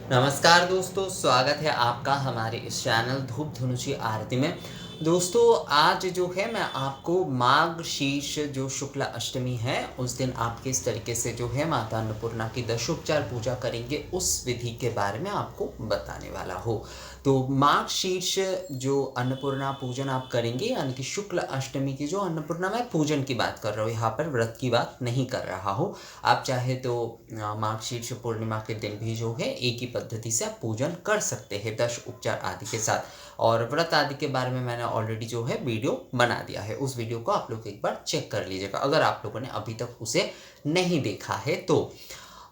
नमस्कार दोस्तों, स्वागत है आपका हमारे इस चैनल धूप धनुषी आरती में। दोस्तों, आज जो है मैं आपको माघ शीर्ष जो शुक्ल अष्टमी है उस दिन आप किस तरीके से जो है माता अन्नपूर्णा की दशोपचार पूजा करेंगे उस विधि के बारे में आपको बताने वाला हूँ। तो माघ शीर्ष जो अन्नपूर्णा पूजन आप करेंगे यानी कि शुक्ल अष्टमी की जो अन्नपूर्णा, मैं पूजन की बात कर रहा हूँ, यहाँ पर व्रत की बात नहीं कर रहा हूँ। आप चाहे तो माघ शीर्ष पूर्णिमा के दिन भी जो है एक ही पद्धति से आप पूजन कर सकते हैं दश उपचार आदि के साथ। और व्रत आदि के बारे में मैंने ऑलरेडी जो है वीडियो बना दिया है, उस वीडियो को आप लोग एक बार चेक कर लीजिएगा अगर आप लोगों ने अभी तक उसे नहीं देखा है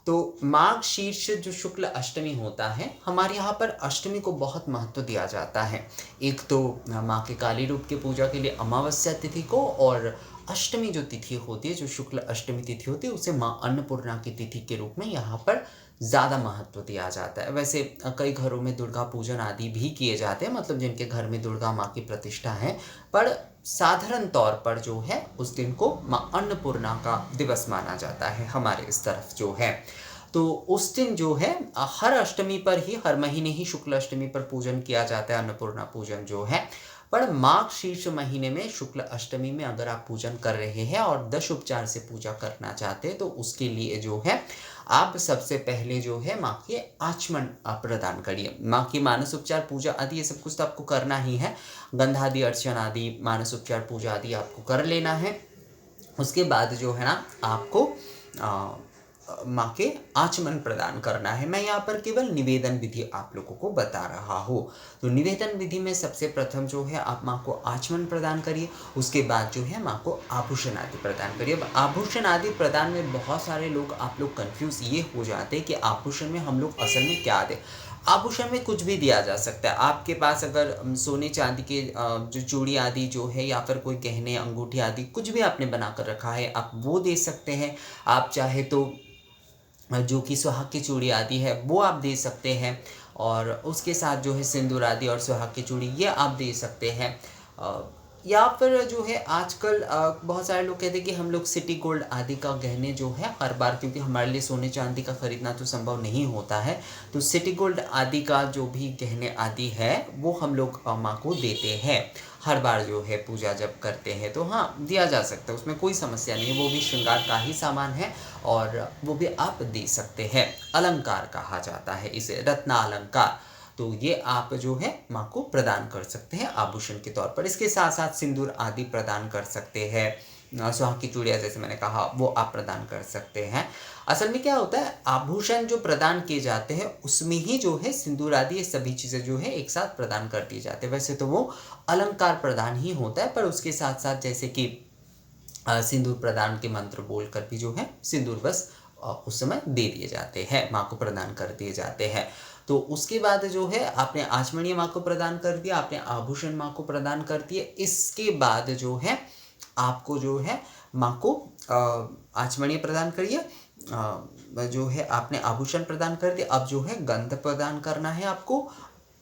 तो माघ शीर्ष जो शुक्ल अष्टमी होता है, हमारे यहाँ पर अष्टमी को बहुत महत्व दिया जाता है। एक तो माँ के काली रूप की पूजा के लिए अमावस्या तिथि को, और अष्टमी जो तिथि होती है, जो शुक्ल अष्टमी तिथि होती है, उसे माँ अन्नपूर्णा की तिथि के रूप में यहाँ पर ज़्यादा महत्व दिया जाता है। वैसे कई घरों में दुर्गा पूजन आदि भी किए जाते हैं, मतलब जिनके घर में दुर्गा माँ की प्रतिष्ठा है, पर साधारण तौर पर जो है उस दिन को माँ अन्नपूर्णा का दिवस माना जाता है हमारे इस तरफ जो है। तो उस दिन जो है हर अष्टमी पर ही, हर महीने ही शुक्ल अष्टमी पर पूजन किया जाता है, अन्नपूर्णा पूजन जो है। पर माघ शीर्ष महीने में शुक्ल अष्टमी में अगर आप पूजन कर रहे हैं और दश उपचार से पूजा करना चाहते हैं तो उसके लिए जो है आप सबसे पहले जो है माँ के आचमन प्रदान करिए। माँ की मानस उपचार पूजा आदि ये सब कुछ तो आपको करना ही है, गंधादि अर्चन आदि मानस उपचार पूजा आदि आपको कर लेना है। उसके बाद जो है ना आपको माँ के आचमन प्रदान करना है। मैं यहाँ पर केवल निवेदन विधि आप लोगों को बता रहा हूँ। तो निवेदन विधि में सबसे प्रथम जो है आप माँ को आचमन प्रदान करिए, उसके बाद जो है माँ को आभूषण आदि प्रदान करिए। अब आभूषण आदि प्रदान में बहुत सारे लोग आप लोग कन्फ्यूज ये हो जाते हैं कि आभूषण में हम लोग असल में क्या दें। आभूषण में कुछ भी दिया जा सकता है। आपके पास अगर सोने चांदी के जो चूड़ी आदि जो है, या फिर कोई गहने अंगूठी आदि कुछ भी आपने बना कर रखा है, आप वो दे सकते हैं। आप चाहे तो जो कि सुहाग की चूड़ी आदि है वो आप दे सकते हैं, और उसके साथ जो है सिंदूर आदि और सुहाग की चूड़ी ये आप दे सकते हैं। या फिर जो है आजकल बहुत सारे लोग कहते हैं कि हम लोग सिटी गोल्ड आदि का गहने जो है हर बार, क्योंकि हमारे लिए सोने चांदी का खरीदना तो संभव नहीं होता है, तो सिटी गोल्ड आदि का जो भी गहने आदि है वो हम लोग माँ को देते हैं हर बार जो है पूजा जब करते हैं। तो हाँ, दिया जा सकता है, उसमें कोई समस्या नहीं है, वो भी श्रृंगार का ही सामान है और वो भी आप दे सकते हैं। अलंकार कहा जाता है इसे, रत्ना अलंकार। तो ये आप जो है माँ को प्रदान कर सकते हैं आभूषण के तौर पर। इसके साथ साथ सिंदूर आदि प्रदान कर सकते हैं, सुहाग की चूड़ियाँ जैसे मैंने कहा वो आप प्रदान कर सकते हैं। असल में क्या होता है, आभूषण जो प्रदान किए जाते हैं उसमें ही जो है सिंदूर आदि ये सभी चीज़ें जो है एक साथ प्रदान कर दी जाती है। वैसे तो वो अलंकार प्रदान ही होता है, पर उसके साथ साथ जैसे कि सिंदूर प्रदान के मंत्र बोलकर भी जो है सिंदूर बस उस समय दे दिए जाते हैं, माँ को प्रदान कर दिए जाते हैं। तो उसके बाद जो है आपने आचमनीय माँ को प्रदान कर दिया, आपने आभूषण माँ को प्रदान कर दिए। इसके बाद जो है आपको जो है माँ को आचमनीय प्रदान करिए, जो है आपने आभूषण प्रदान कर दिया। अब जो है गंध प्रदान करना है आपको,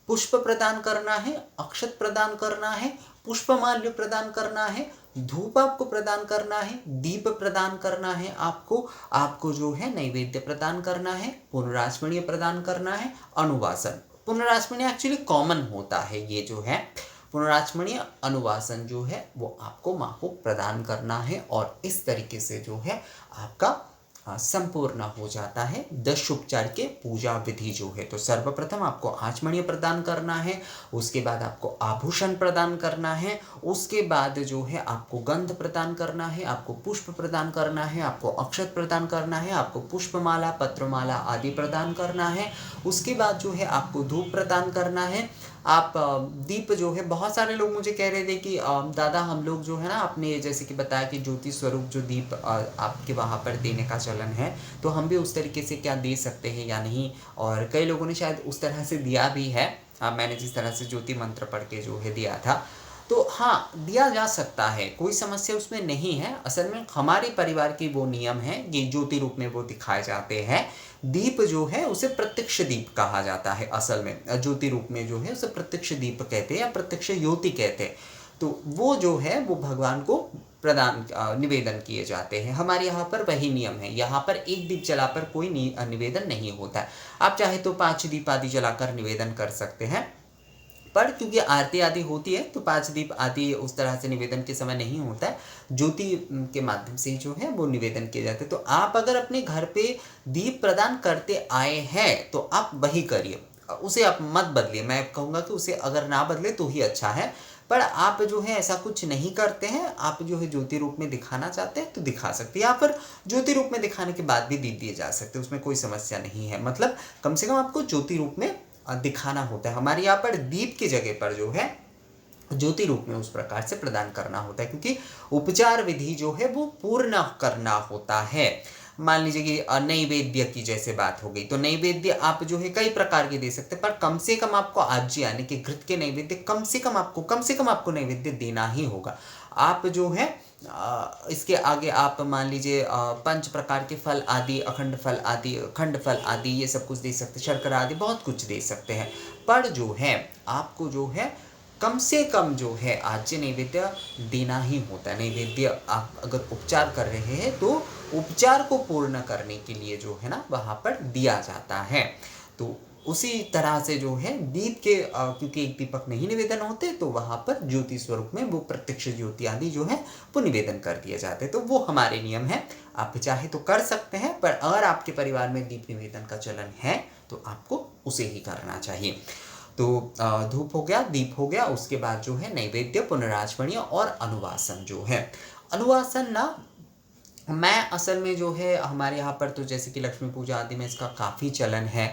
पुष्प प्रदान करना है, अक्षत प्रदान करना है, पुष्पमाल्य प्रदान करना है, धूप आपको प्रदान करना है, दीप प्रदान करना है आपको जो है नैवेद्य प्रदान करना है, पुनराचमनीय प्रदान करना है, अनुवासन। पुनराचमनीय एक्चुअली कॉमन होता है, ये जो है पुनराचमनीय अनुवासन जो है वो आपको माँ को प्रदान करना है, और इस तरीके से जो है आपका संपूर्ण हो जाता है दशोपचार के पूजा विधि जो है। तो सर्वप्रथम आपको आचमनीय प्रदान करना है, उसके बाद आपको आभूषण प्रदान करना है, उसके बाद जो है आपको गंध प्रदान करना है, आपको पुष्प प्रदान करना है, आपको अक्षत प्रदान करना है, आपको पुष्पमाला पत्रमाला आदि प्रदान करना है, उसके बाद जो है आपको धूप प्रदान करना है। आप दीप जो है, बहुत सारे लोग मुझे कह रहे थे कि दादा हम लोग जो है ना, आपने जैसे कि बताया कि ज्योति स्वरूप जो दीप आपके वहाँ पर देने का चलन है, तो हम भी उस तरीके से क्या दे सकते हैं या नहीं, और कई लोगों ने शायद उस तरह से दिया भी है। मैंने जिस तरह से ज्योति मंत्र पढ़ के जो है दिया था, तो हाँ दिया जा सकता है, कोई समस्या उसमें नहीं है। असल में हमारे परिवार की वो नियम है, ये ज्योति रूप में वो दिखाए जाते हैं। दीप जो है उसे प्रत्यक्ष दीप कहा जाता है, असल में ज्योति रूप में जो है उसे प्रत्यक्ष दीप कहते हैं या प्रत्यक्ष ज्योति कहते हैं। तो वो जो है वो भगवान को निवेदन किए जाते हैं। हमारे यहाँ पर वही नियम है, यहाँ पर एक दीप जलाकर कोई निवेदन नहीं होता है। आप चाहे तो 5 दीप आदि जलाकर निवेदन कर सकते हैं, पर क्योंकि आरती आदि होती है तो 5 दीप आदि उस तरह से निवेदन के समय नहीं होता है, ज्योति के माध्यम से ही जो है वो निवेदन किए जाते हैं। तो आप अगर अपने घर पे दीप प्रदान करते आए हैं तो आप वही करिए, उसे आप मत बदलिए। मैं कहूँगा कि उसे अगर ना बदले तो ही अच्छा है, पर आप जो है ऐसा कुछ नहीं करते हैं, आप जो है ज्योति रूप में दिखाना चाहते हैं तो दिखा सकते हैं, या फिर ज्योति रूप में दिखाने के बाद भी दीप दिए जा सकते हैं, उसमें कोई समस्या नहीं है। मतलब कम से कम आपको ज्योति रूप में दिखाना होता है। हमारे यहाँ पर दीप की जगह पर जो है ज्योति रूप में उस प्रकार से प्रदान करना होता है, क्योंकि उपचार विधि जो है वो पूर्ण करना होता है। मान लीजिए कि नैवेद्य की जैसे बात हो गई, तो नैवेद्य आप जो है कई प्रकार के दे सकते हैं, पर कम से कम आपको आज्य यानी कि घृत के नैवेद्य कम से कम आपको नैवेद्य देना ही होगा। आप जो है इसके आगे आप मान लीजिए 5 प्रकार के फल आदि, अखंड फल आदि, खंड फल आदि, ये सब कुछ दे सकते हैं, शर्करा आदि बहुत कुछ दे सकते हैं। पर जो है आपको जो है कम से कम जो है आज्य नैवेद्य देना ही होता है। नैवेद्य आप अगर उपचार कर रहे हैं तो उपचार को पूर्ण करने के लिए जो है ना वहाँ पर दिया जाता है। तो उसी तरह से जो है दीप के क्योंकि एक दीपक नहीं निवेदन होते, तो वहाँ पर ज्योति स्वरूप में वो प्रत्यक्ष ज्योति आदि जो है वो निवेदन कर दिए जाते हैं। तो वो हमारे नियम है, आप चाहे तो कर सकते हैं, पर अगर आपके परिवार में दीप निवेदन का चलन है तो आपको उसे ही करना चाहिए। तो धूप हो गया, दीप हो गया, उसके बाद जो है नैवेद्य, पुनराचमनीय और अनुवासन जो है। अनुवासन ना मैं असल में जो है हमारे यहाँ पर तो जैसे कि लक्ष्मी पूजा आदि में इसका काफ़ी चलन है।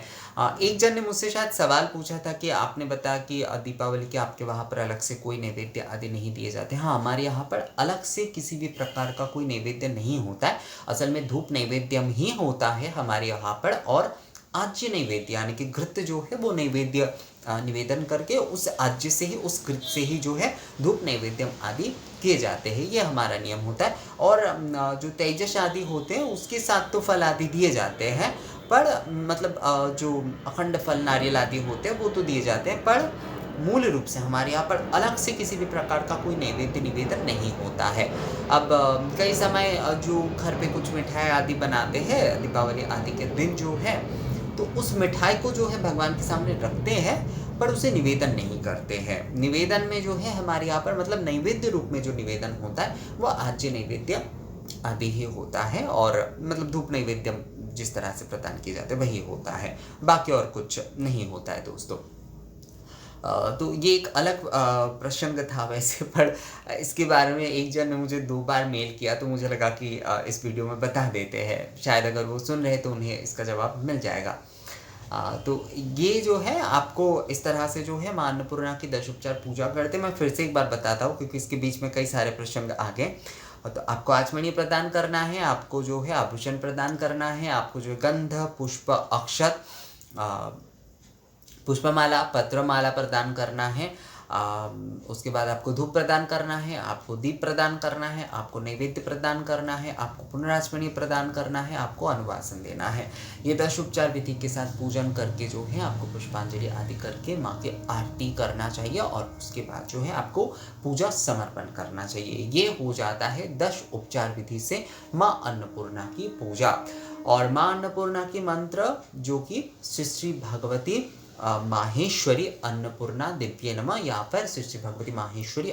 एक जन ने मुझसे शायद सवाल पूछा था कि आपने बताया कि दीपावली के आपके वहाँ पर अलग से कोई नैवेद्य आदि नहीं दिए जाते। हाँ, हमारे यहाँ पर अलग से किसी भी प्रकार का कोई नैवेद्य नहीं होता है। असल में धूप नैवेद्यम ही होता है हमारे यहाँ पर, और आज्य नैवेद्य यानी कि घृत जो है वो नैवेद्य निवेदन करके उस आज्य से ही, उस घृत से ही जो है धूप नैवेद्यम आदि किए जाते हैं। ये हमारा नियम होता है। और जो तेजस आदि होते हैं उसके साथ तो फल आदि दिए जाते हैं, पर मतलब जो अखंड फल नारियल आदि होते हैं वो तो दिए जाते हैं, पर मूल रूप से हमारे यहाँ पर अलग से किसी भी प्रकार का कोई नैवेद्य निवेदन नहीं होता है। अब कई समय जो घर पे कुछ मिठाई आदि बनाते हैं दीपावली आदि के दिन जो है, तो उस मिठाई को जो है भगवान के सामने रखते हैं, पर उसे निवेदन नहीं करते हैं। निवेदन में जो है हमारे यहाँ पर मतलब नैवेद्य रूप में जो निवेदन होता है वो आज्य नैवेद्य आदि ही होता है, और मतलब धूप नैवेद्य जिस तरह से प्रदान किए जाते हैं वही होता है, बाकी और कुछ नहीं होता है दोस्तों। तो ये एक अलग प्रसंग था वैसे, पर इसके बारे में एक जन ने मुझे 2 बार मेल किया, तो मुझे लगा कि इस वीडियो में बता देते हैं, शायद अगर वो सुन रहे तो उन्हें इसका जवाब मिल जाएगा। तो ये जो है आपको इस तरह से जो है माँ अन्नपूर्णा की दशोपचार पूजा करते। मैं फिर से एक बार बताता हूँ क्योंकि इसके बीच में कई सारे प्रसंग आ गए। तो आपको आचमनी प्रदान करना है, आपको जो है आभूषण प्रदान करना है, आपको जो है गंध, पुष्प, अक्षत, पुष्पमाला, पत्रमाला प्रदान करना है, उसके बाद आपको धूप प्रदान करना है, आपको दीप प्रदान करना है, आपको नैवेद्य प्रदान करना है, आपको पुनराचमनी प्रदान करना है, आपको अनुवासन देना है। ये 10 उपचार विधि के साथ पूजन करके जो है आपको पुष्पांजलि आदि करके माँ की आरती करना चाहिए, और उसके बाद जो है आपको पूजा समर्पण करना चाहिए। ये हो जाता है 10 उपचार विधि से माँ अन्नपूर्णा की पूजा। और माँ अन्नपूर्णा की मंत्र जो कि श्री भगवती माहेश्वरी अन्नपूर्णा दिव्य नमः, या फिर श्री भगवती माहेश्वरी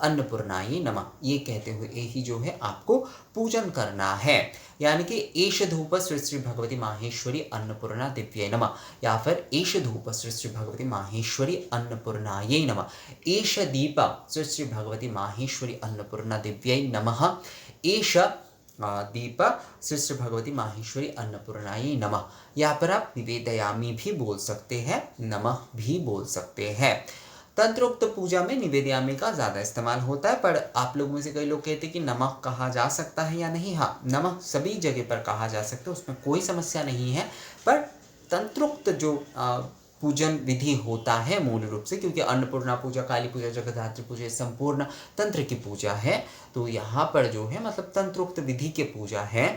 अन्नपूर्णायै नमः, ये कहते हुए ही जो है आपको पूजन करना है। यानी कि एष धूप श्री भगवती माहेश्वरी अन्नपूर्णा दिव्यै नमः, या फिर एष धूप श्री भगवती माहेश्वरी अन्नपूर्णायै नमः, एष दीप श्री भगवती माहेश्वरी अन्नपूर्णा दिव्यै नमः, एष दीप श्री भगवती माहेश्वरी अन्नपूर्णायै नमः। यहाँ पर आप निवेदयामी भी बोल सकते हैं, नमः भी बोल सकते हैं। तंत्रोक्त पूजा में निवेदयामी का ज़्यादा इस्तेमाल होता है, पर आप लोग में से कई लोग कहते हैं कि नमः कहा जा सकता है या नहीं। हाँ, नमः सभी जगह पर कहा जा सकता है, उसमें कोई समस्या नहीं है, पर तंत्रोक्त जो पूजन विधि होता है मूल रूप से, क्योंकि अन्नपूर्णा पूजा, काली पूजा, जगद्धात्री पूजा संपूर्ण तंत्र की पूजा है, तो यहाँ पर जो है मतलब तंत्रोक्त विधि की पूजा है,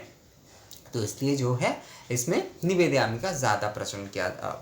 तो इसलिए जो है इसमें निवेदयामी का ज़्यादा प्रचलन किया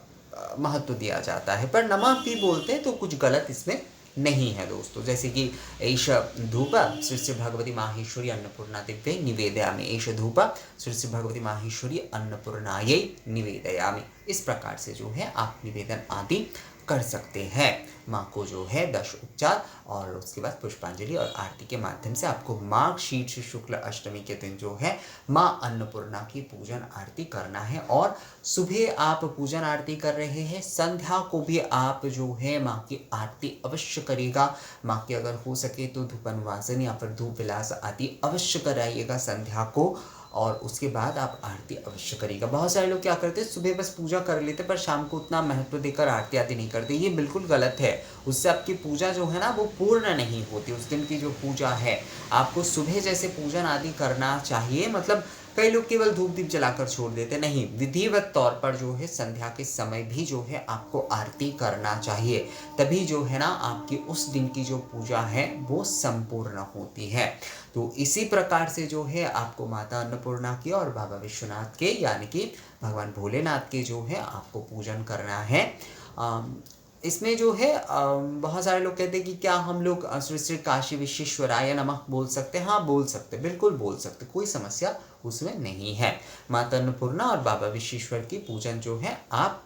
महत्व दिया जाता है। पर नमः भी बोलते हैं तो कुछ गलत इसमें नहीं है दोस्तों। जैसे कि एष धूप श्री भगवती माहेश्वरी अन्नपूर्णा दिव्यै निवेदयामि, एष धूप श्री भगवती माहेश्वरी अन्नपूर्णायै निवेदयामि। इस प्रकार से जो है आप निवेदन आदि कर सकते हैं। माँ को जो है 10 उपचार और उसके बाद पुष्पांजलि और आरती के माध्यम से आपको माघ शीर्ष शुक्ल अष्टमी के दिन जो है माँ अन्नपूर्णा की पूजन आरती करना है। और सुबह आप पूजन आरती कर रहे हैं, संध्या को भी आप जो है माँ की आरती अवश्य करिएगा। माँ की अगर हो सके तो धूपनवासन या फिर धूप विलास आदि अवश्य कराइएगा संध्या को, और उसके बाद आप आरती अवश्य करिएगा। बहुत सारे लोग क्या करते हैं, सुबह बस पूजा कर लेते पर शाम को उतना महत्व देकर आरती आदि नहीं करते। ये बिल्कुल गलत है। उससे आपकी पूजा जो है ना वो पूर्ण नहीं होती। उस दिन की जो पूजा है आपको सुबह जैसे पूजन आदि करना चाहिए। मतलब कई लोग केवल धूप दीप जलाकर छोड़ देते, नहीं, विधिवत तौर पर जो है संध्या के समय भी जो है आपको आरती करना चाहिए। तभी जो है ना आपकी उस दिन की जो पूजा है वो संपूर्ण होती है। तो इसी प्रकार से जो है आपको माता अन्नपूर्णा की और बाबा विश्वनाथ के यानी कि भगवान भोलेनाथ के जो है आपको पूजन करना है। इसमें जो है बहुत सारे लोग कहते हैं कि क्या हम लोग श्री श्री काशी विश्वेश्वराय नमः बोल सकते हैं? हाँ, बोल सकते, बिल्कुल बोल सकते, कोई समस्या उसमें नहीं है। माता अन्नपूर्णा और बाबा विश्वेश्वर की पूजन जो है आप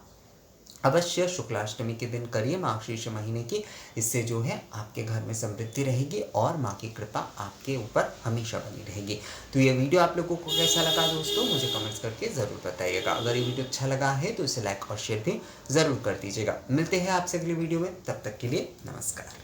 अवश्य शुक्लाष्टमी के दिन करिए मार्गशीर्ष महीने की। इससे जो है आपके घर में समृद्धि रहेगी और माँ की कृपा आपके ऊपर हमेशा बनी रहेगी। तो ये वीडियो आप लोगों को कैसा लगा दोस्तों, मुझे कमेंट्स करके ज़रूर बताइएगा। अगर ये वीडियो अच्छा लगा है तो इसे लाइक और शेयर भी ज़रूर कर दीजिएगा। मिलते हैं आपसे अगली वीडियो में, तब तक के लिए नमस्कार।